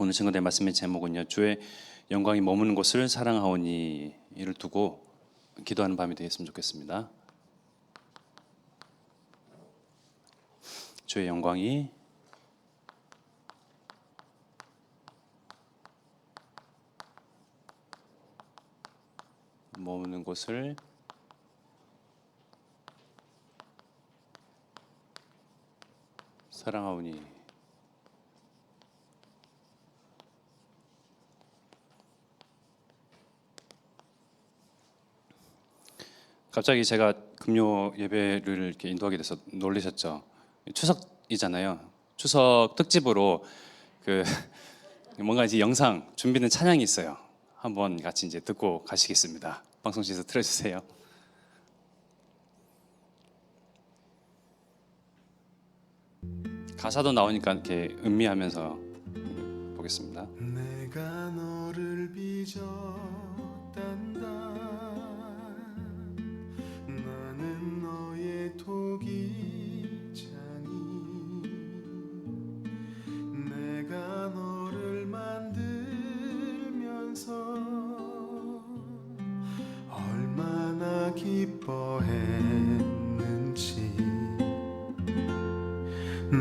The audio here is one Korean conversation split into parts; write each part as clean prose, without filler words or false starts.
오늘 증거될 말씀의 제목은요, 주의 영광이 머무는 곳을 사랑하오니 이를 두고 기도하는 밤이 되었으면 좋겠습니다. 주의 영광이 머무는 곳을 사랑하오니. 갑자기 제가 금요 예배를 이렇게 인도하게 돼서 놀라셨죠? 추석이잖아요. 추석 특집으로 뭔가 이제 영상 준비된 찬양이 있어요. 한번 같이 이제 듣고 가시겠습니다. 방송실에서 틀어주세요. 가사도 나오니까 이렇게 음미하면서 보겠습니다. 내가 너를 빚었단다. 나는 너의 토기장이. 내가 너를 만들면서 얼마나 기뻐했는지.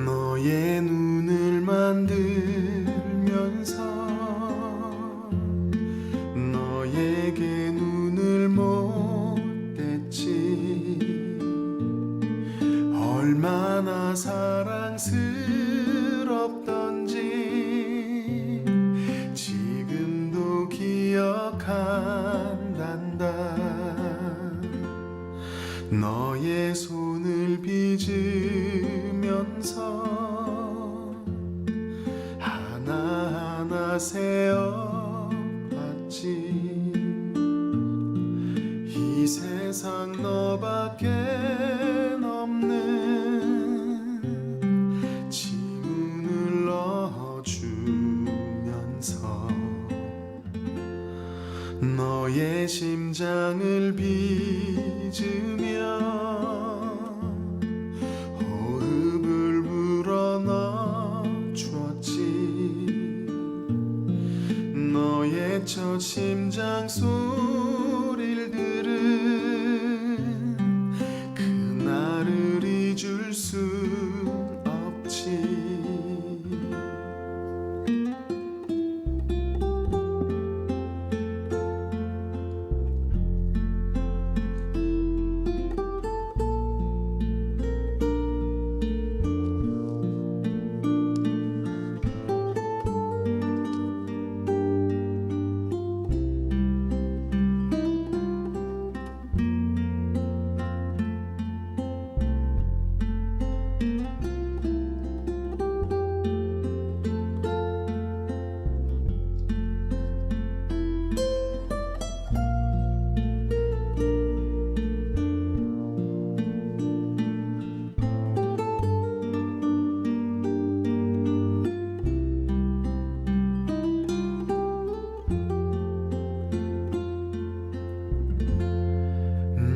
너의 눈을 만들면서 너에게 눈을 못 뗐지. 얼마나 사랑스럽던지 지금도 기억한단다. 너의 손을 빚으면서 하나하나 세어봤지. 이 세상 너밖에 없는 지문을 넣어주면서 너의 심장을 빚으며 호흡을 불어넣어주었지. 너의 첫 심장 소리를 들은 그날을 잊을 수 없지.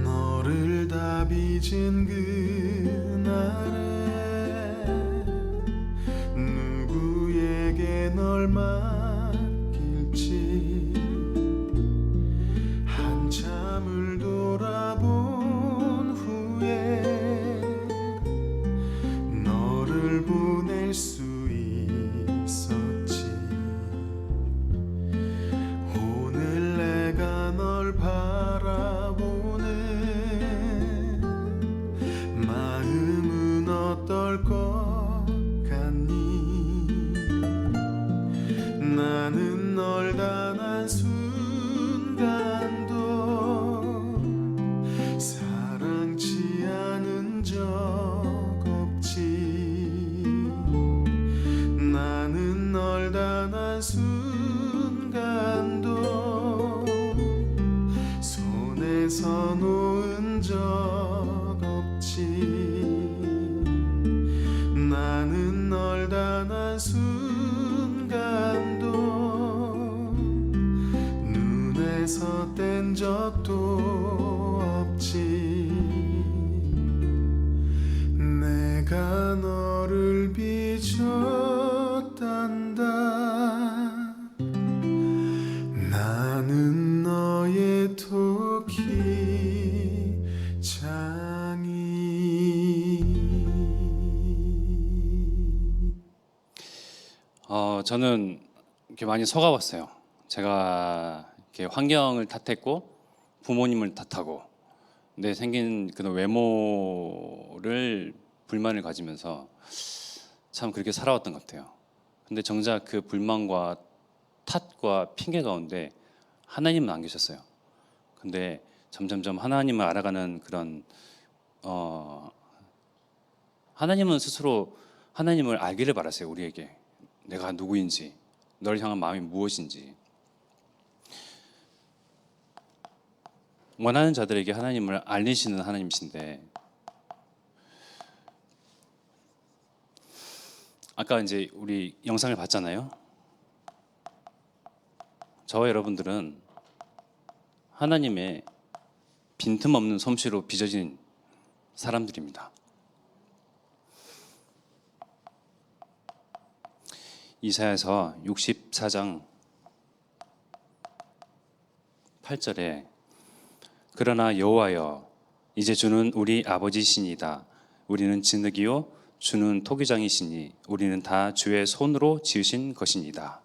너를 다 빚은 그날에 누구에게 널 맡길지. 한참을 돌아본 후에 너를 보낼 수 있었지. 오늘 내가 널 바라보는 마음은 어떨 것 같니? 나는 널 단 한 순간도 사랑치 않은 적 없지. 나는 널 단 한 순간도 손에서 놓은 적 없지. 나는 널 단 한 순간도 눈에서 뗀 적도 없지. 내가 너를 빚었단다. 저는 이렇게 많이 속아봤어요. 제가 이렇게 환경을 탓했고 부모님을 탓하고 내 생긴 그런 외모를 불만을 가지면서 참 그렇게 살아왔던 것 같아요. 근데 정작 그 불만과 탓과 핑계 가운데 하나님은 안 계셨어요. 근데 점점점 하나님을 알아가는 그런 하나님은 스스로 하나님을 알기를 바라세요. 우리에게 내가 누구인지, 널 향한 마음이 무엇인지. 원하는 자들에게 하나님을 알리시는 하나님이신데, 아까 이제 우리 영상을 봤잖아요. 저와 여러분들은 하나님의 빈틈없는 솜씨로 빚어진 사람들입니다. 이사야서 64장 8절에 그러나 여호와여 이제 주는 우리 아버지시니다 우리는 진흙이요 주는 토기장이시니 우리는 다 주의 손으로 지으신 것입니다.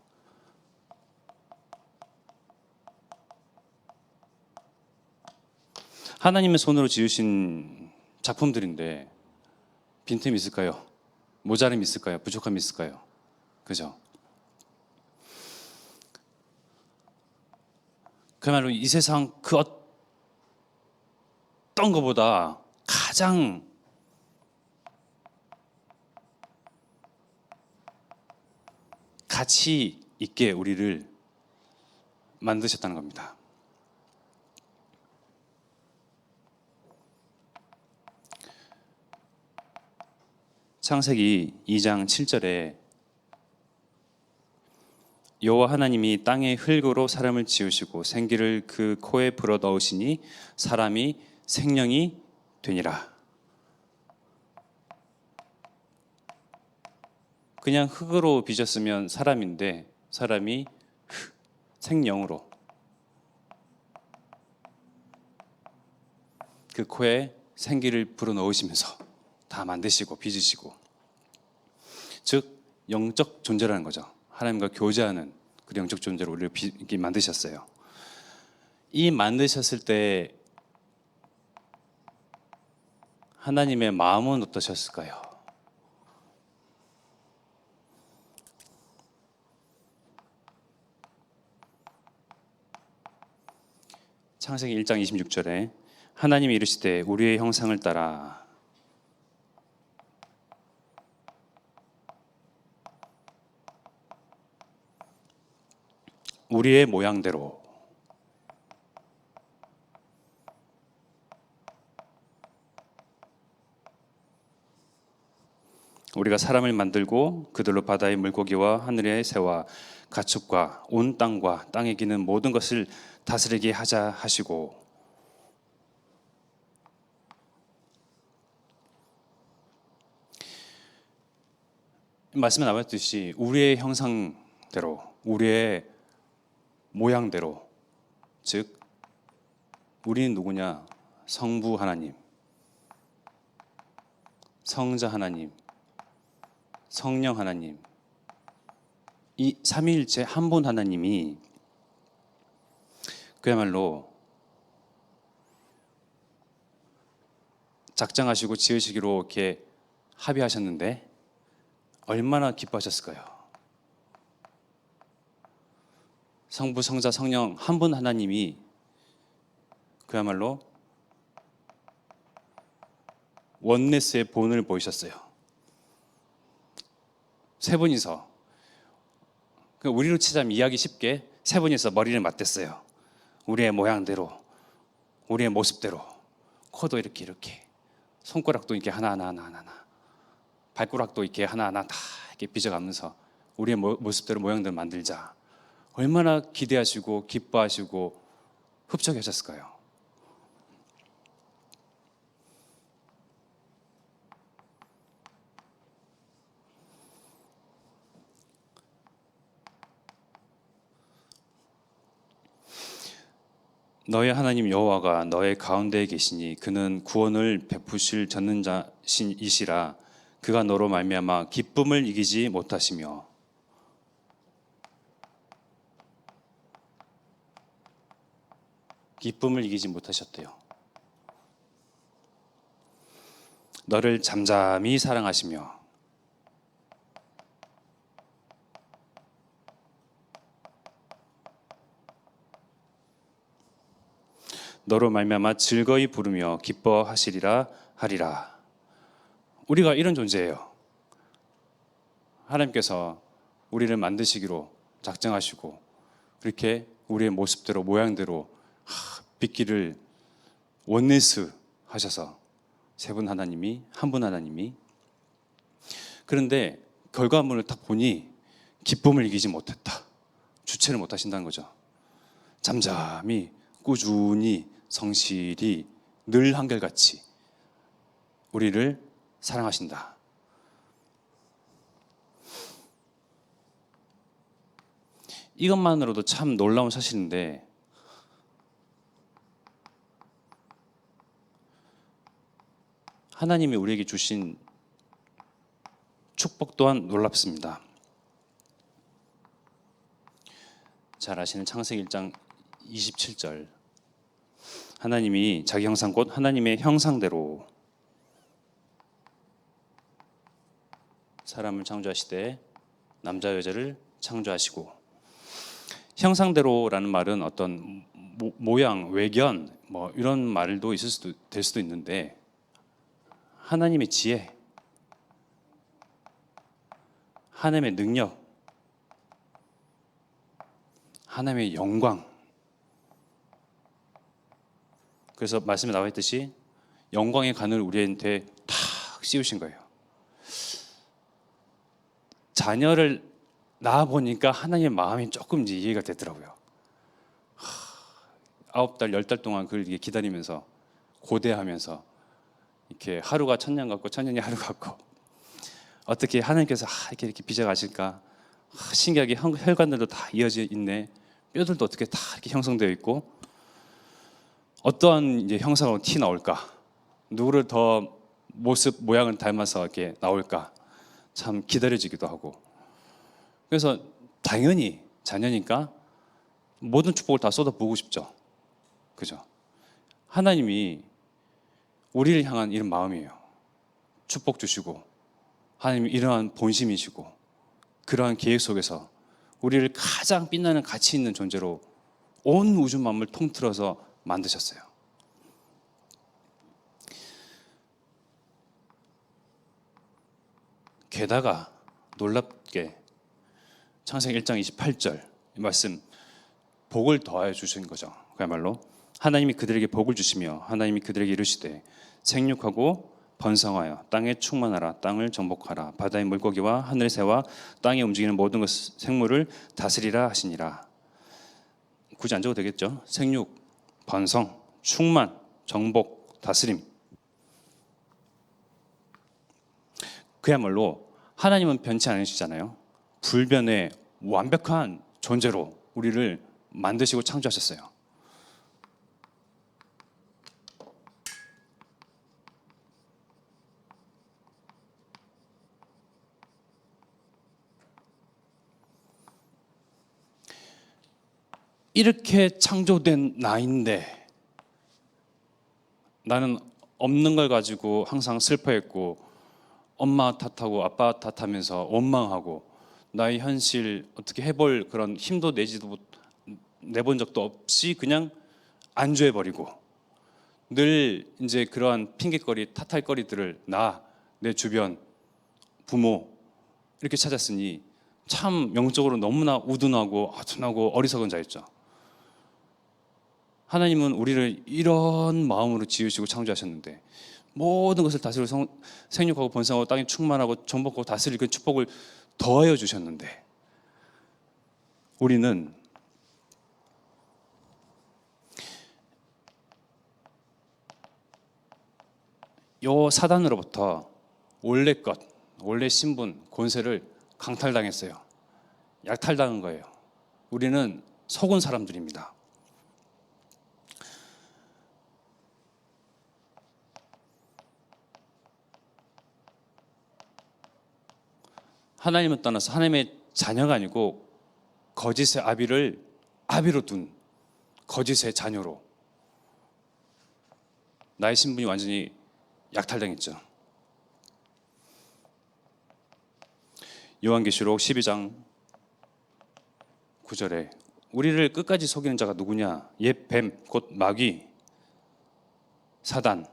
하나님의 손으로 지으신 작품들인데 빈틈이 있을까요? 모자람이 있을까요? 부족함이 있을까요? 그죠? 그야말로 이 세상 그 어떤 것보다 가장 가치 있게 우리를 만드셨다는 겁니다. 창세기 2장 7절에 여호와 하나님이 땅의 흙으로 사람을 지으시고 생기를 그 코에 불어 넣으시니 사람이 생명이 되니라. 그냥 흙으로 빚었으면 사람인데 사람이 생명으로 그 코에 생기를 불어 넣으시면서 다 만드시고 빚으시고, 즉 영적 존재라는 거죠. 하나님과 교제하는 그 영적 존재로 우리를 이렇게 만드셨어요. 이 만드셨을 때 하나님의 마음은 어떠셨을까요? 창세기 1장 26절에 하나님이 이르시되 우리의 형상을 따라 우리의 모양대로 우리가 사람을 만들고 그들로 바다의 물고기와 하늘의 새와 가축과 온 땅과 땅에 기는 모든 것을 다스리게 하자 하시고, 말씀에 나왔듯이 우리의 형상대로 우리의 모양대로, 즉 우리는 누구냐? 성부 하나님, 성자 하나님, 성령 하나님, 이 삼위일체 한 분 하나님이 그야말로 작정하시고 지으시기로 이렇게 합의하셨는데 얼마나 기뻐하셨을까요? 성부, 성자, 성령 한 분 하나님이 그야말로 원네스의 본을 보이셨어요. 세 분이서, 우리로 치자면 이해하기 쉽게 세 분이서 머리를 맞댔어요. 우리의 모양대로, 우리의 모습대로, 코도 이렇게, 손가락도 이렇게 하나하나, 발가락도 이렇게 하나하나 다 이렇게 빚어가면서 우리의 모습대로 모양대로 만들자. 얼마나 기대하시고 기뻐하시고 흡족하셨을까요? 너의 하나님 여호와가 너의 가운데에 계시니 그는 구원을 베푸실 전능자이시라. 그가 너로 말미암아 기쁨을 이기지 못하시며. 기쁨을 이기지 못하셨대요. 너를 잠잠히 사랑하시며 너로 말미암아 즐거이 부르며 기뻐하시리라 하리라. 우리가 이런 존재예요. 하나님께서 우리를 만드시기로 작정하시고 그렇게 우리의 모습대로 모양대로 빚기를 원네스 하셔서 세 분 하나님이 한 분 하나님이 그런데 결과물을 딱 보니 기쁨을 이기지 못했다. 주체를 못하신다는 거죠. 잠잠히 꾸준히 성실히 늘 한결같이 우리를 사랑하신다. 이것만으로도 참 놀라운 사실인데 하나님이 우리에게 주신 축복 또한 놀랍습니다. 잘 아시는 창세기 1장 27절 하나님이 자기 형상 곧 하나님의 형상대로 사람을 창조하시되 남자 여자를 창조하시고 형상대로라는 말은 어떤 모양, 외견 뭐 이런 말도 될 수도 있는데 하나님의 지혜, 하나님의 능력, 하나님의 영광. 그래서 말씀에 나와 있듯이 영광의 간을 우리한테 탁 씌우신 거예요. 자녀를 낳아 보니까 하나님의 마음이 조금 이제 이해가 되더라고요. 9달, 10달 동안 그걸 기다리면서 고대하면서 이렇게 하루가 천년 같고 천년이 하루 같고 어떻게 하나님께서 이렇게 빚어가실까? 신기하게 혈관들도 다 이어져 있네. 뼈들도 어떻게 다 이렇게 형성되어 있고 어떠한 이제 형상으로 티 나올까? 누구를 더 모습 모양을 닮아서 이렇게 나올까? 참 기다려지기도 하고. 그래서 당연히 자녀니까 모든 축복을 다 쏟아부고 싶죠. 그죠? 하나님이 우리를 향한 이런 마음이에요. 축복 주시고 하나님이 이러한 본심이시고 그러한 계획 속에서 우리를 가장 빛나는 가치 있는 존재로 온 우주 만물을 통틀어서 만드셨어요. 게다가 놀랍게 창세기 1장 28절 이 말씀 복을 더하여 주신 거죠. 그야말로 하나님이 그들에게 복을 주시며 하나님이 그들에게 이르시되 생육하고 번성하여 땅에 충만하라 땅을 정복하라 바다의 물고기와 하늘의 새와 땅에 움직이는 모든 생물을 다스리라 하시니라. 굳이 안 적어도 되겠죠. 생육, 번성, 충만, 정복, 다스림. 그야말로 하나님은 변치 않으시잖아요. 불변의 완벽한 존재로 우리를 만드시고 창조하셨어요. 이렇게 창조된 나인데 나는 없는 걸 가지고 항상 슬퍼했고 엄마 탓하고 아빠 탓하면서 원망하고 나의 현실 어떻게 해볼 그런 힘도 내본 적도 없이 그냥 안주해버리고 늘 이제 그러한 핑계거리 탓할거리들을 내 주변 부모 이렇게 찾았으니 참 영적으로 너무나 우둔하고 아둔하고 어리석은 자였죠. 하나님은 우리를 이런 마음으로 지으시고 창조하셨는데 모든 것을 다스리고 생육하고 번성하고 땅에 충만하고 정복하고 다스릴 그 축복을 더하여 주셨는데 우리는 요 사단으로부터 원래 신분, 권세를 강탈당했어요. 약탈당한 거예요. 우리는 속은 사람들입니다. 하나님을 떠나서 하나님의 자녀가 아니고 거짓의 아비로 둔 거짓의 자녀로 나의 신분이 완전히 약탈당했죠. 요한계시록 12장 9절에 우리를 끝까지 속이는 자가 누구냐? 옛 뱀, 곧 마귀, 사단,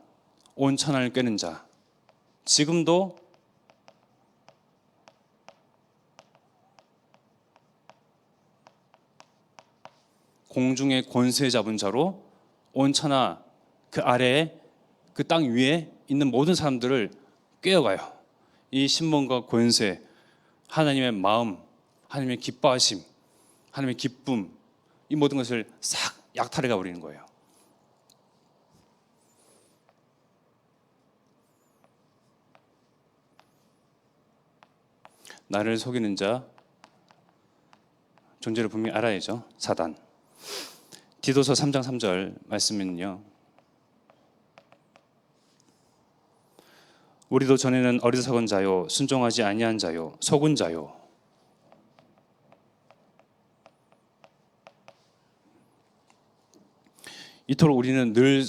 온 천하를 꿰는 자. 지금도 공중의 권세 잡은 자로 온 천하 그 아래에 그 땅 위에 있는 모든 사람들을 꿰어가요. 이 신분과 권세, 하나님의 마음, 하나님의 기뻐하심, 하나님의 기쁨, 이 모든 것을 싹 약탈해 가버리는 거예요. 나를 속이는 자 존재를 분명히 알아야죠. 사단. 디도서 3장 3절 말씀은요. 우리도 전에는 어리석은 자요, 순종하지 아니한 자요, 속은 자요. 이토록 우리는 늘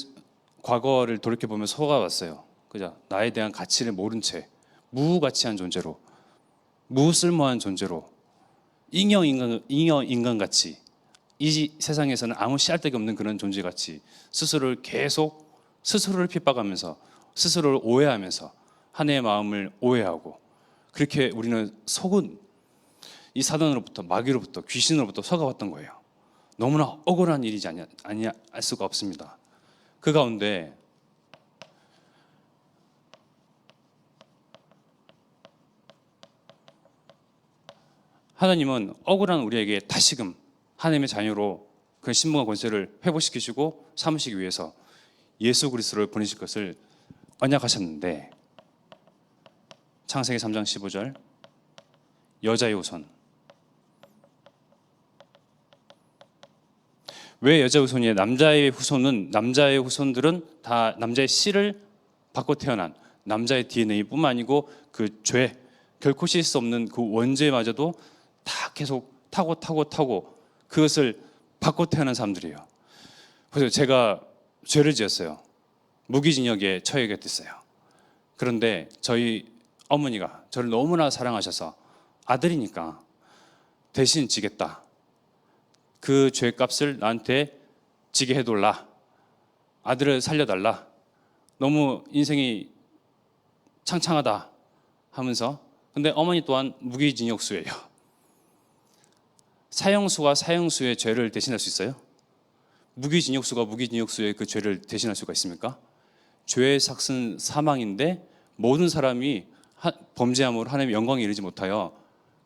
과거를 돌이켜보면 속아왔어요. 그죠? 나에 대한 가치를 모른 채 무가치한 존재로, 무쓸모한 존재로, 잉여 인간같이, 이 세상에서는 아무 씨알데기 없는 그런 존재같이 스스로를 계속 스스로를 핍박하면서 스스로를 오해하면서 하나님의 마음을 오해하고, 그렇게 우리는 속은 이 사단으로부터, 마귀로부터, 귀신으로부터 속아왔던 거예요. 너무나 억울한 일이지 아니할 수가 없습니다. 그 가운데 하나님은 억울한 우리에게 다시금 하나님의 자녀로 그 신분과 권세를 회복시키시고 삼으시기 위해서 예수 그리스도를 보내실 것을 언약하셨는데, 창세기 3장 15절 여자의 후손. 왜 여자의 후손이에요? 남자의 후손들은 다 남자의 씨를 받고 태어난 남자의 DNA뿐만 아니고 그 죄, 결코 씻을 수 없는 그 원죄마저도 다 계속 타고 그것을 받고 태어난 사람들이에요. 그래서 제가 죄를 지었어요. 무기징역에 처하게 됐어요. 그런데 저희 어머니가 저를 너무나 사랑하셔서 아들이니까 대신 지겠다. 그 죄값을 나한테 지게 해둘라. 아들을 살려달라. 너무 인생이 창창하다 하면서, 근데 어머니 또한 무기징역수예요. 사형수가 사형수의 죄를 대신할 수 있어요? 무기징역수가 무기징역수의 그 죄를 대신할 수가 있습니까? 죄의 삭은 사망인데 모든 사람이 범죄함으로 하나님의 영광에 이르지 못하여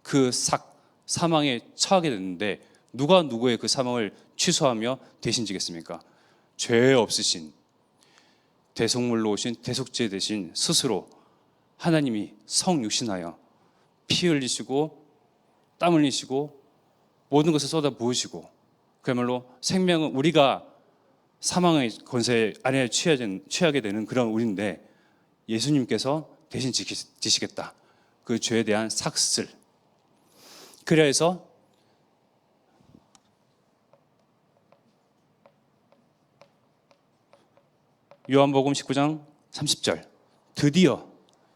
그 사망에 처하게 됐는데, 누가 누구의 그 사망을 취소하며 대신 지겠습니까? 죄 없으신 대속물로 오신 대속죄 대신 스스로 하나님이 성육신하여 피 흘리시고 땀 흘리시고 모든 것을 쏟아 부으시고, 그야말로 생명은 우리가 사망의 권세 아래에 취하게 되는 그런 우리인데, 예수님께서 대신 지시겠다. 그 죄에 대한 삭슬. 그래야 해서 요한복음 19장 30절 드디어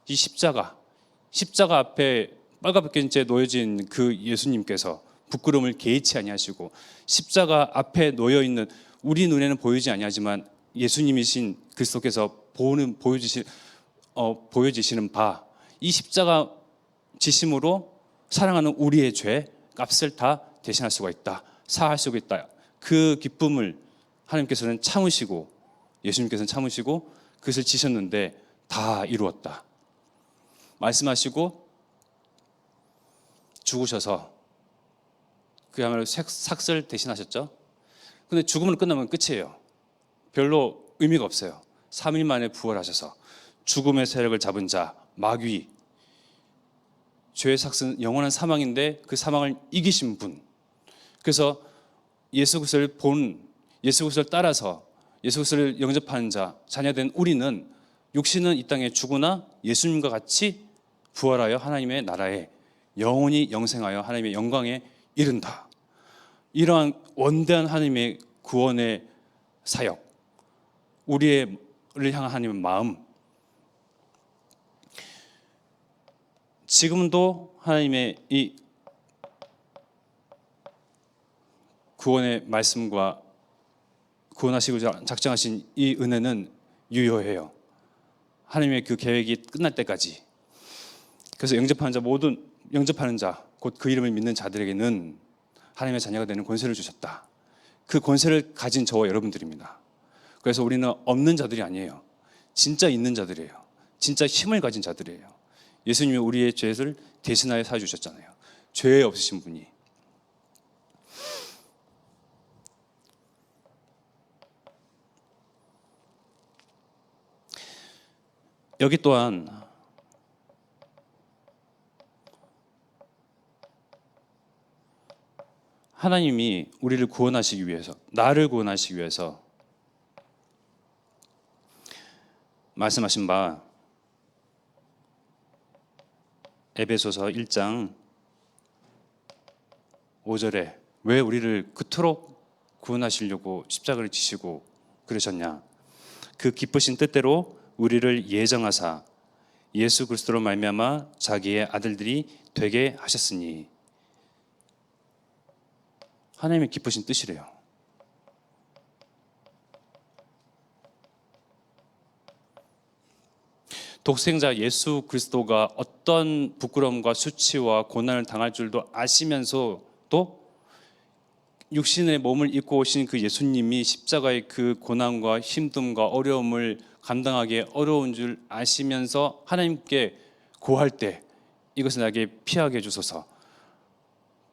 이 십자가 앞에 빨갛게 놓여진 그 예수님께서 부끄러움을 개의치 아니하시고, 십자가 앞에 놓여 있는 우리 눈에는 보이지 아니하지만 예수님이신 그리스도께서 보여지시는 바, 이 십자가 지심으로 사랑하는 우리의 죄 값을 다 대신할 수가 있다, 사할 수가 있다. 그 기쁨을 하나님께서는 참으시고, 예수님께서는 참으시고 그것을 지셨는데 다 이루었다 말씀하시고 죽으셔서 그야말로 삭슬 대신하셨죠. 근데 죽음으로 끝나면 끝이에요. 별로 의미가 없어요. 3일 만에 부활하셔서 죽음의 세력을 잡은 자 마귀, 죄의 삭은 영원한 사망인데 그 사망을 이기신 분. 그래서 예수 그리스도를 따라서 예수 그리스도를 영접하는 자, 자녀된 우리는 육신은 이 땅에 죽으나 예수님과 같이 부활하여 하나님의 나라에 영원히 영생하여 하나님의 영광에 이른다. 이러한 원대한 하나님의 구원의 사역, 우리의 향한 하나님의 마음, 지금도 하나님의 이 구원의 말씀과 구원하시고 작정하신 이 은혜는 유효해요. 하나님의 그 계획이 끝날 때까지. 그래서 영접하는 자, 곧 그 이름을 믿는 자들에게는 하나님의 자녀가 되는 권세를 주셨다. 그 권세를 가진 저와 여러분들입니다. 그래서 우리는 없는 자들이 아니에요. 진짜 있는 자들이에요. 진짜 힘을 가진 자들이에요. 예수님이 우리의 죄를 대신하여 사주셨잖아요. 죄 없으신 분이. 여기 또한 하나님이 우리를 구원하시기 위해서, 나를 구원하시기 위해서 말씀하신 바 에베소서 1장 5절에 왜 우리를 그토록 구원하시려고 십자가를 지시고 그러셨냐? 그 기쁘신 뜻대로 우리를 예정하사 예수 그리스도로 말미암아 자기의 아들들이 되게 하셨으니. 하나님의 기쁘신 뜻이래요. 독생자 예수 그리스도가 어떤 부끄러움과 수치와 고난을 당할 줄도 아시면서도 육신의 몸을 입고 오신 그 예수님이 십자가의 그 고난과 힘듦과 어려움을 감당하기 어려운 줄 아시면서 하나님께 고할 때 이것을 나에게 피하게 해주소서.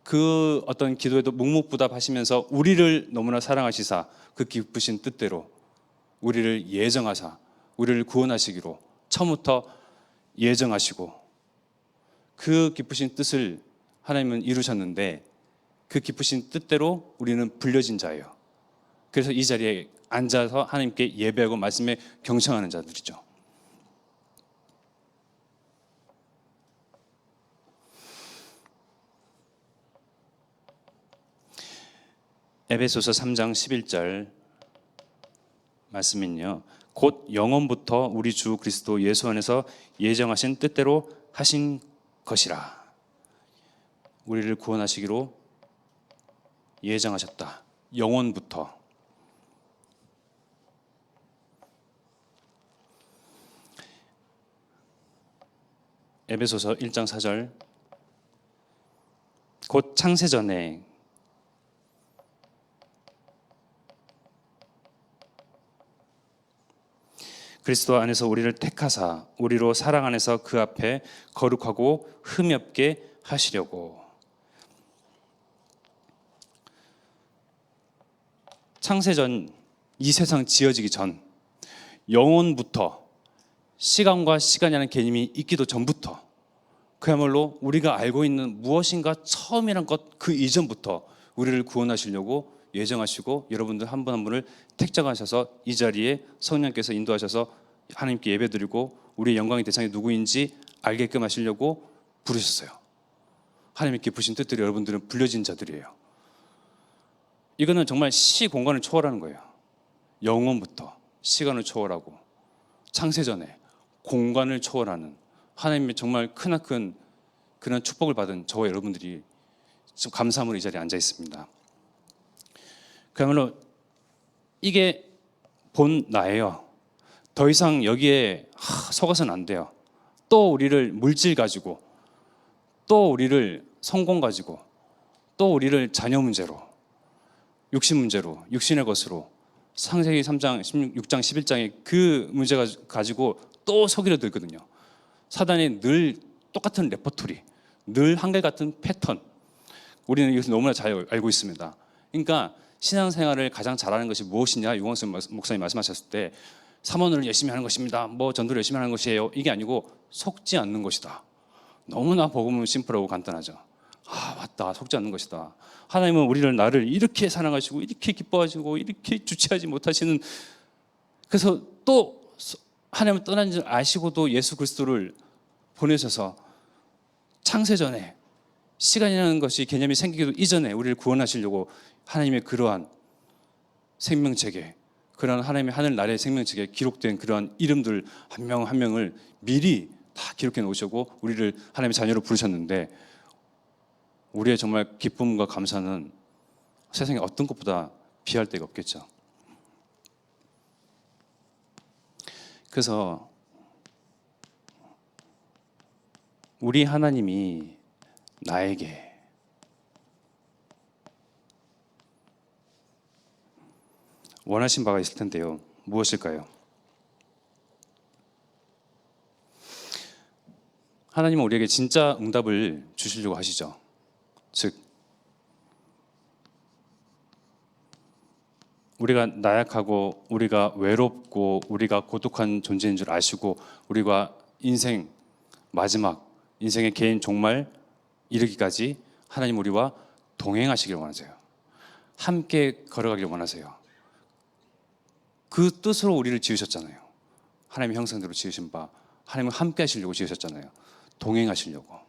그 어떤 기도에도 묵묵부답하시면서 우리를 너무나 사랑하시사 그 기쁘신 뜻대로 우리를 예정하사 우리를 구원하시기로 처음부터 예정하시고 그 기쁘신 뜻을 하나님은 이루셨는데 그 기쁘신 뜻대로 우리는 불려진 자예요. 그래서 이 자리에 앉아서 하나님께 예배하고 말씀에 경청하는 자들이죠. 에베소서 3장 11절 말씀은요, 곧 영원부터 우리 주 그리스도 예수 안에서 예정하신 뜻대로 하신 것이라. 우리를 구원하시기로 예정하셨다. 영원부터. 에베소서 1장 4절 곧 창세전에 그리스도 안에서 우리를 택하사 우리로 사랑 안에서 그 앞에 거룩하고 흠이 없게 하시려고. 창세전, 이 세상 지어지기 전, 영원부터, 시간과 시간이라는 개념이 있기도 전부터, 그야말로 우리가 알고 있는 무엇인가 처음이란 것 그 이전부터 우리를 구원하시려고 예정하시고 여러분들 한 분 한 분을 택정하셔서 이 자리에 성령께서 인도하셔서 하나님께 예배드리고 우리의 영광의 대상이 누구인지 알게끔 하시려고 부르셨어요. 하나님의 기쁘신 뜻들이 여러분들은 불려진 자들이에요. 이거는 정말 시 공간을 초월하는 거예요. 영원부터 시간을 초월하고 창세전에 공간을 초월하는 하나님의 정말 크나큰 그런 축복을 받은 저와 여러분들이 지금 감사함으로 이 자리에 앉아 있습니다. 그야말로 이게 본 나예요. 더 이상 여기에 속아서는 안 돼요. 또 우리를 물질 가지고, 또 우리를 성공 가지고, 또 우리를 자녀 문제로, 육신 문제로, 육신의 것으로 창세기 3장, 16장, 11장의 그 문제가 가지고 또 속이려 들거든요. 사단이 늘 똑같은 레퍼토리, 늘 한결같은 패턴. 우리는 이것을 너무나 잘 알고 있습니다. 그러니까 신앙생활을 가장 잘하는 것이 무엇이냐, 유광수 목사님 말씀하셨을 때 삼원을 열심히 하는 것입니다. 뭐 전도를 열심히 하는 것이에요. 이게 아니고 속지 않는 것이다. 너무나 복음은 심플하고 간단하죠. 맞다, 속지 않는 것이다. 하나님은 나를 이렇게 사랑하시고 이렇게 기뻐하시고 이렇게 주체하지 못하시는, 그래서 또 하나님을 떠난 줄 아시고도 예수 그리스도를 보내셔서 창세전에 시간이라는 것이 개념이 생기기도 이전에 우리를 구원하시려고 하나님의 그러한 생명체계, 그런 하나님의 하늘 나라의 생명책에 기록된 그런 이름들 한 명 한 명을 미리 다 기록해 놓으시고 우리를 하나님의 자녀로 부르셨는데 우리의 정말 기쁨과 감사는 세상에 어떤 것보다 비할 데가 없겠죠. 그래서 우리 하나님이 나에게 원하신 바가 있을 텐데요. 무엇일까요? 하나님은 우리에게 진짜 응답을 주시려고 하시죠. 즉 우리가 나약하고 우리가 외롭고 우리가 고독한 존재인 줄 아시고 우리가 인생 마지막 인생의 개인 종말 이르기까지 하나님 우리와 동행하시길 원하세요. 함께 걸어가길 원하세요. 그 뜻으로 우리를 지으셨잖아요. 하나님의 형상대로 지으신 바 하나님과 함께 하시려고 지으셨잖아요. 동행하시려고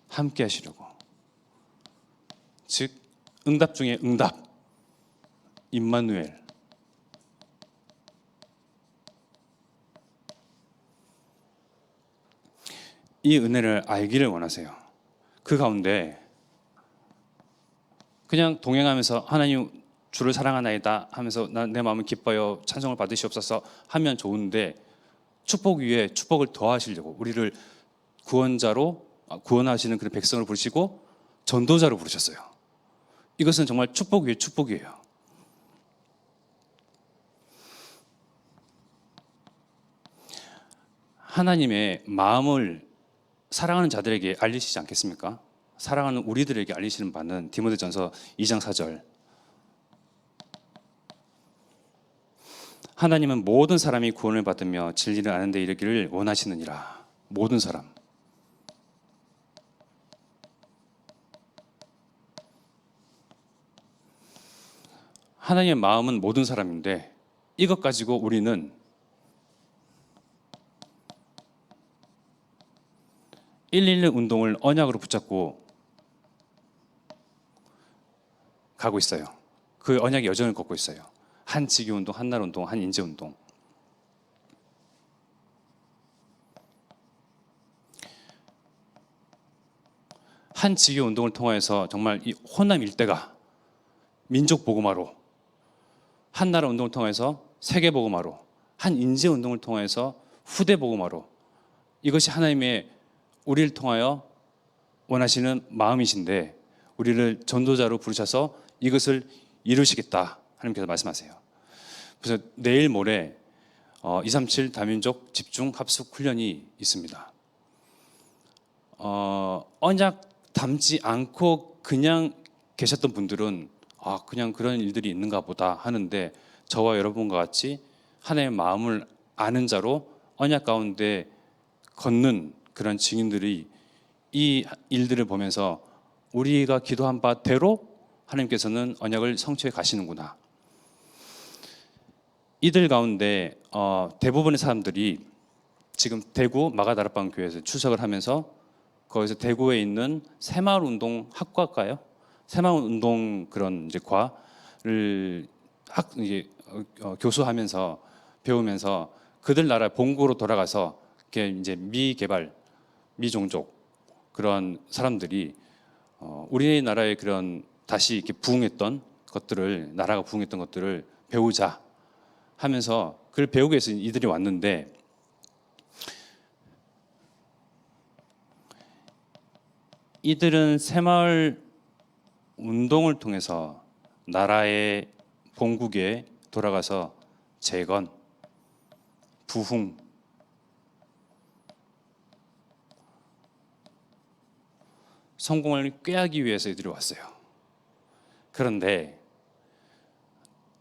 함께 하시려고 즉 응답 중에 응답 임마누엘 이 은혜를 알기를 원하세요. 그 가운데 그냥 동행하면서 하나님 주를 사랑하나이다 하면서 내 마음은 기뻐요 찬송을 받으시옵소서 하면 좋은데 축복 위에 축복을 더하시려고 우리를 구원자로 구원하시는 그런 백성을 부르시고 전도자로 부르셨어요. 이것은 정말 축복 위에 축복이에요. 하나님의 마음을 사랑하는 자들에게 알리시지 않겠습니까? 사랑하는 우리들에게 알리시는 바는 디모데전서 2장 4절 하나님은 모든 사람이 구원을 받으며 진리를 아는 데 이르기를 원하시느니라. 모든 사람. 하나님의 마음은 모든 사람인데 이것 가지고 우리는 111 운동을 언약으로 붙잡고 가고 있어요. 그 언약의 여정을 걷고 있어요. 한 지교운동, 한 나라운동, 한 인재운동. 한 지교운동을 통해서 정말 이 호남 일대가 민족 복음화로, 한 나라 운동을 통해서 세계 복음화로, 한 인재운동을 통해서 후대 복음화로 이것이 하나님의 우리를 통하여 원하시는 마음이신데 우리를 전도자로 부르셔서 이것을 이루시겠다 하나님께서 말씀하세요. 그래서 내일 모레 237 다민족 집중 합숙 훈련이 있습니다. 언약 담지 않고 그냥 계셨던 분들은 그냥 그런 일들이 있는가 보다 하는데 저와 여러분과 같이 하나님의 마음을 아는 자로 언약 가운데 걷는 그런 증인들이 이 일들을 보면서 우리가 기도한 바대로 하나님께서는 언약을 성취해 가시는구나. 이들 가운데 대부분의 사람들이 지금 대구 마가다락방 교회에서 출석을 하면서 거기서 대구에 있는 새마을운동 학과일까요? 새마을운동 그런 이제 과를 교수하면서 배우면서 그들 나라 본국으로 돌아가서 이제 미개발 미종족 그런 사람들이 우리나라의 그런 다시 이렇게 부흥했던 것들을 나라가 부흥했던 것들을 배우자 하면서 그걸 배우기 위해서 이들이 왔는데 이들은 새마을 운동을 통해서 나라의 본국에 돌아가서 재건, 부흥, 성공을 꾀하기 위해서 이들이 왔어요. 그런데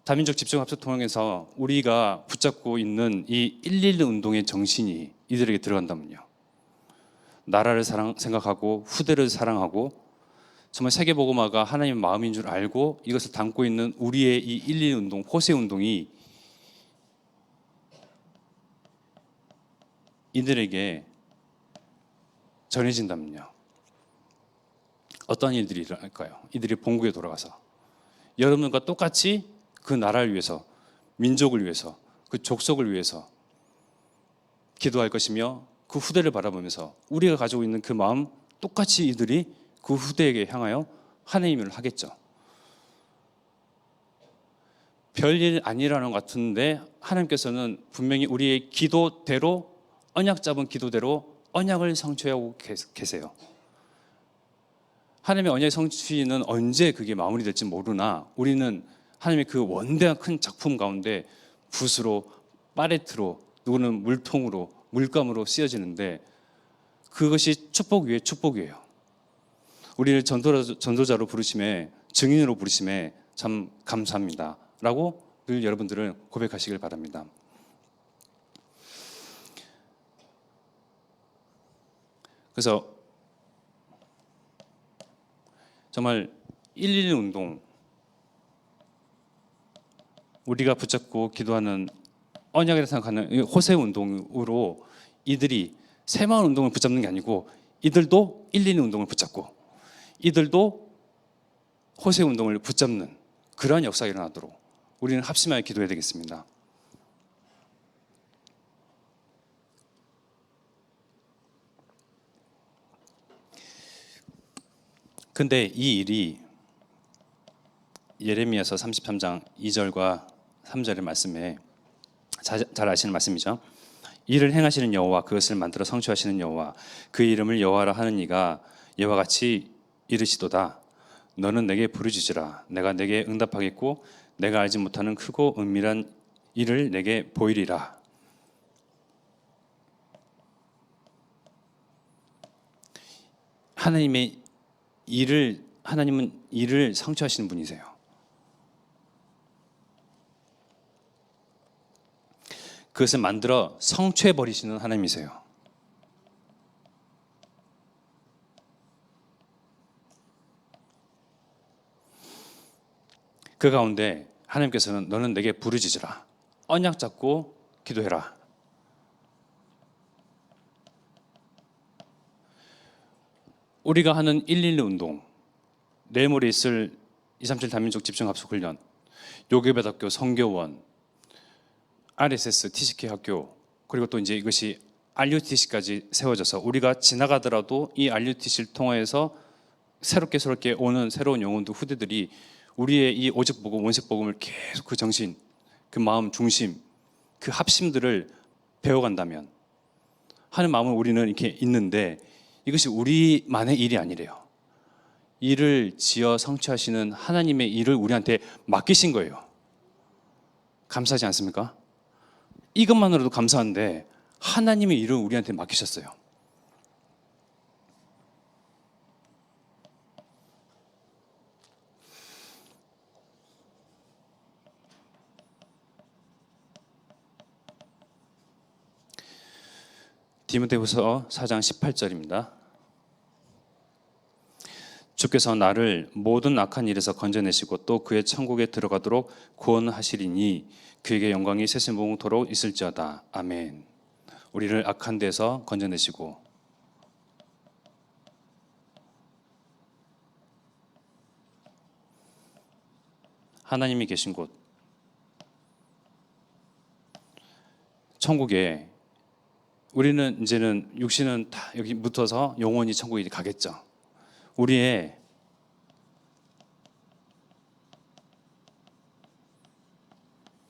다민족 집중합숙 통해서 우리가 붙잡고 있는 이 111 운동의 정신이 이들에게 들어간다면요. 나라를 생각하고 후대를 사랑하고 정말 세계복음화가 하나님의 마음인 줄 알고 이것을 담고 있는 우리의 이 111 운동, 호세 운동이 이들에게 전해진다면요. 어떤 일들이 일어날까요? 이들이 본국에 돌아가서 여러분과 똑같이 그 나라를 위해서, 민족을 위해서, 그 족속을 위해서 기도할 것이며 그 후대를 바라보면서 우리가 가지고 있는 그 마음 똑같이 이들이 그 후대에게 향하여 하나님의 일을 하겠죠. 별일 아니라는 것 같은데 하나님께서는 분명히 우리의 기도대로, 언약 잡은 기도대로 언약을 성취하고 계세요. 하나님의 언약의 성취는 언제 그게 마무리될지 모르나 우리는 하나님의 그 원대한 큰 작품 가운데 붓으로, 파레트로, 누구는 물통으로, 물감으로 쓰여지는데 그것이 축복 위에 축복이에요. 우리를 전도자로 부르심에, 증인으로 부르심에 참 감사합니다 라고 늘 여러분들은 고백하시길 바랍니다. 그래서 정말 112 운동, 우리가 붙잡고 기도하는 언약이라 생각하는 호세 운동으로 이들이 새마을 운동을 붙잡는 게 아니고 이들도 112 운동을 붙잡고 이들도 호세 운동을 붙잡는 그러한 역사가 일어나도록 우리는 합심하여 기도해야 되겠습니다. 근데 이 일이 예레미야서 33장 2절과 3절의 말씀에 잘 아시는 말씀이죠. 이를 행하시는 여호와, 그것을 만들어 성취하시는 여호와, 그 이름을 여호와라 하는 이가 이와 같이 이르시도다. 너는 내게 부르짖으라. 내가 내게 응답하겠고 내가 알지 못하는 크고 은밀한 일을 내게 보이리라. 하나님은 일을 성취하시는 분이세요. 그것을 만들어 성취해 버리시는 하나님이세요. 그 가운데 하나님께서는 너는 내게 부르짖으라. 언약 잡고 기도해라. 우리가 하는 112 운동, 내일 모레 있을 237 다민족 집중합숙훈련, 요괴배학교 성교원, RSS, TCK 학교, 그리고 또 이제 이것이 RUTC까지 세워져서 우리가 지나가더라도 이 RUTC를 통해서 새롭게 오는 새로운 영혼들, 후대들이 우리의 이 오직복음, 원색복음을 계속 그 정신, 그 마음 중심, 그 합심들을 배워간다면 하는 마음을 우리는 이렇게 있는데 이것이 우리만의 일이 아니래요. 일을 지어 성취하시는 하나님의 일을 우리한테 맡기신 거예요. 감사하지 않습니까? 이것만으로도 감사한데 하나님의 일을 우리한테 맡기셨어요. 디모데후서 4장 18절입니다. 주께서 나를 모든 악한 일에서 건져내시고 또 그의 천국에 들어가도록 구원하시리니 그에게 영광이 세세무궁토록 있을지어다. 아멘. 우리를 악한 데서 건져내시고 하나님이 계신 곳 천국에 우리는 이제는 육신은 다 여기 묻어서 영원히 천국에 가겠죠. 우리의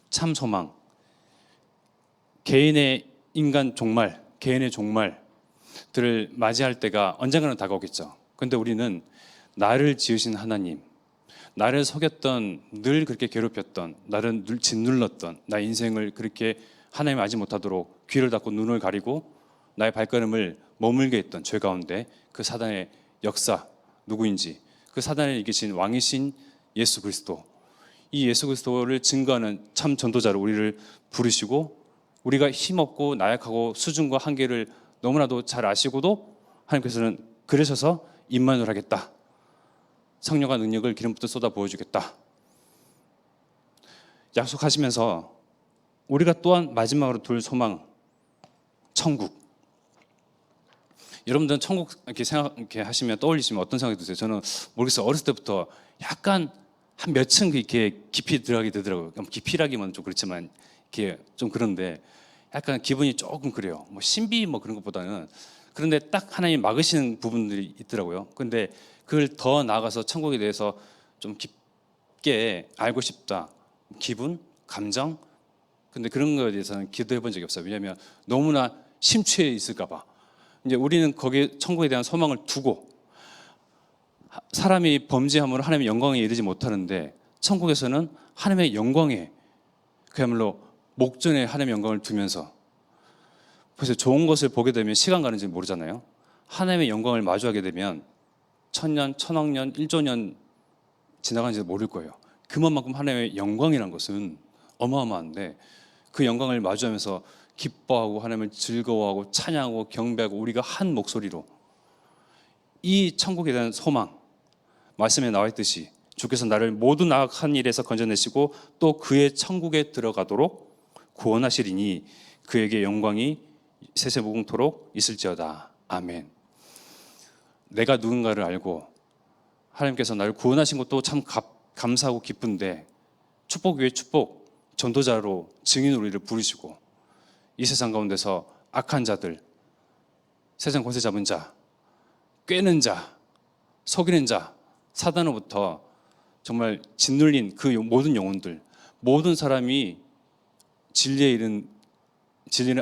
참 소망, 개인의 인간 종말, 개인의 종말들을 맞이할 때가 언젠가는 다가오겠죠. 그런데 우리는 나를 지으신 하나님, 나를 속였던, 늘 그렇게 괴롭혔던, 나를 늘 짓눌렀던 나의 인생을 그렇게 하나님 알지 못하도록 귀를 닫고 눈을 가리고 나의 발걸음을 머물게 했던 죄 가운데 그 사단의 역사 누구인지, 그 사단을 이기신 왕이신 예수 그리스도, 이 예수 그리스도를 증거하는 참 전도자로 우리를 부르시고 우리가 힘없고 나약하고 수준과 한계를 너무나도 잘 아시고도 하나님께서는 그러셔서 임마누엘 하겠다, 성령과 능력을 기름부터 쏟아 부어주겠다 약속하시면서 우리가 또한 마지막으로 둘 소망, 천국. 여러분들은 천국 이렇게 하시면 떠올리시면 어떤 생각이 드세요? 저는 모르겠어요. 어렸을 때부터 약간 한 몇 층 이렇게 깊이 들어가게 되더라고요. 깊이라기만 좀 그렇지만 이렇게 좀 그런데 약간 기분이 조금 그래요. 뭐 신비 뭐 그런 것보다는. 그런데 딱 하나님 막으시는 부분들이 있더라고요. 근데 그걸 더 나아가서 천국에 대해서 좀 깊게 알고 싶다. 기분, 감정. 근데 그런 거에 대해서는 기도해 본 적이 없어요. 왜냐하면 너무나 심취해 있을까 봐. 이제 우리는 거기에 천국에 대한 소망을 두고 사람이 범죄함으로 하나님의 영광에 이르지 못하는데 천국에서는 하나님의 영광에 그야말로 목전에 하나님의 영광을 두면서 그래서 좋은 것을 보게 되면 시간 가는지 모르잖아요. 하나님의 영광을 마주하게 되면 1000년, 1000억 년, 1조 년 지나가는지도 모를 거예요. 그만큼 하나님의 영광이란 것은 어마어마한데 그 영광을 마주하면서 기뻐하고 하나님을 즐거워하고 찬양하고 경배하고 우리가 한 목소리로 이 천국에 대한 소망, 말씀에 나와 있듯이 주께서 나를 모든 악한 일에서 건져내시고 또 그의 천국에 들어가도록 구원하시리니 그에게 영광이 세세무궁토록 있을지어다. 아멘. 내가 누군가를 알고 하나님께서 나를 구원하신 것도 참 감사하고 기쁜데 축복 위에 축복, 전도자로 증인으로 우리를 부르시고 이 세상 가운데서 악한 자들, 세상 권세 잡은 자, 꿰는 자, 속이는 자, 사단으로부터 정말 짓눌린 그 모든 영혼들, 모든 사람이 진리를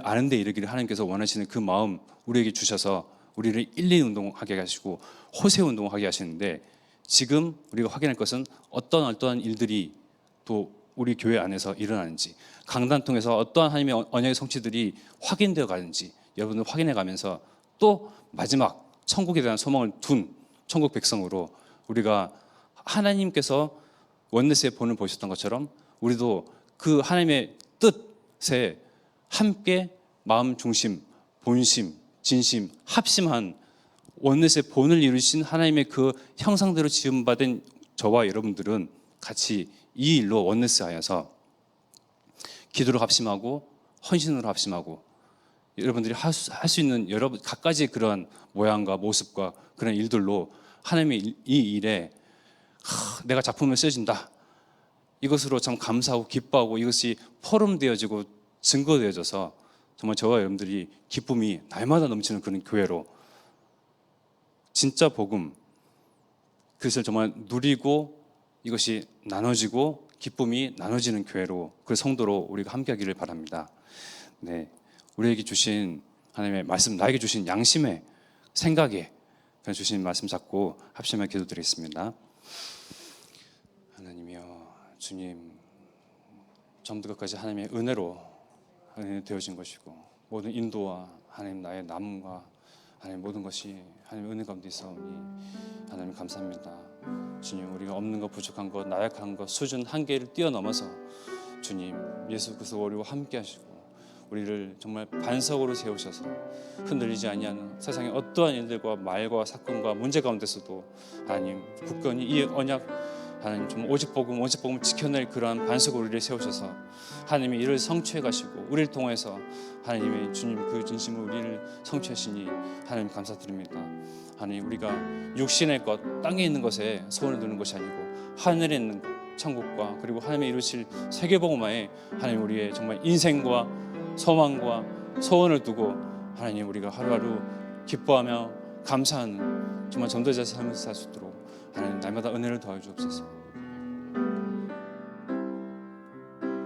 아는 데 이르기를 하나님께서 원하시는 그 마음 우리에게 주셔서 우리를 1, 2 운동하게 하시고 호세 운동하게 하시는데 지금 우리가 확인할 것은 어떠한 일들이 또 우리 교회 안에서 일어나는지 강단 통해서 어떠한 하나님의 언약의 성취들이 확인되어 가는지 여러분들 확인해 가면서 또 마지막 천국에 대한 소망을 둔 천국 백성으로 우리가 하나님께서 원네스의 본을 보셨던 것처럼 우리도 그 하나님의 뜻에 함께 마음 중심, 본심, 진심, 합심한 원넷의 본을 이루신 하나님의 그 형상대로 지음받은 저와 여러분들은 같이 이 일로 원넷스 하여서 기도로 합심하고 헌신으로 합심하고 여러분들이 할 수 있는 여러 갖가지 그런 모양과 모습과 그런 일들로 하나님의 이 일에 내가 작품을 쓰여진다. 이것으로 참 감사하고 기뻐하고 이것이 포럼되어지고 증거되어져서 정말 저와 여러분들이 기쁨이 날마다 넘치는 그런 교회로 진짜 복음 그것을 정말 누리고 이것이 나눠지고 기쁨이 나눠지는 교회로 그 성도로 우리가 함께하기를 바랍니다. 네, 우리에게 주신 하나님의 말씀, 나에게 주신 양심의 생각에 주신 말씀 잡고 합심하여 기도드리겠습니다. 하나님이여, 주님 처음부터 끝까지 하나님의 은혜로 하나님 되어진 것이고 모든 인도와 하나님 나의 남과 하나님 모든 것이 하나님 은혜 가운데 있사오니 하나님 감사합니다. 주님 우리가 없는 것 부족한 것 나약한 것 수준 한계를 뛰어넘어서 주님 예수 그리스도 우리와 함께 하시고 우리를 정말 반석으로 세우셔서 흔들리지 아니하는 세상의 어떠한 일들과 말과 사건과 문제 가운데서도 하나님 굳건히 이 언약 하나님 좀 오직 복음을 지켜낼 그러한 반석으로 우리를 세우셔서 하나님이 이를 성취해 가시고 우리를 통해서 하나님의 주님 그 진심으로 우리를 성취하시니 하나님 감사드립니다. 하나님 우리가 육신의 것 땅에 있는 것에 소원을 두는 것이 아니고 하늘에 있는 것 천국과 그리고 하나님의 이루실 세계복음화에 하나님 우리의 정말 인생과 소망과 소원을 두고 하나님 우리가 하루하루 기뻐하며 감사하는 정말 전도자 삶을 살 수 있도록 하나님 날마다 은혜를 더해 주옵소서.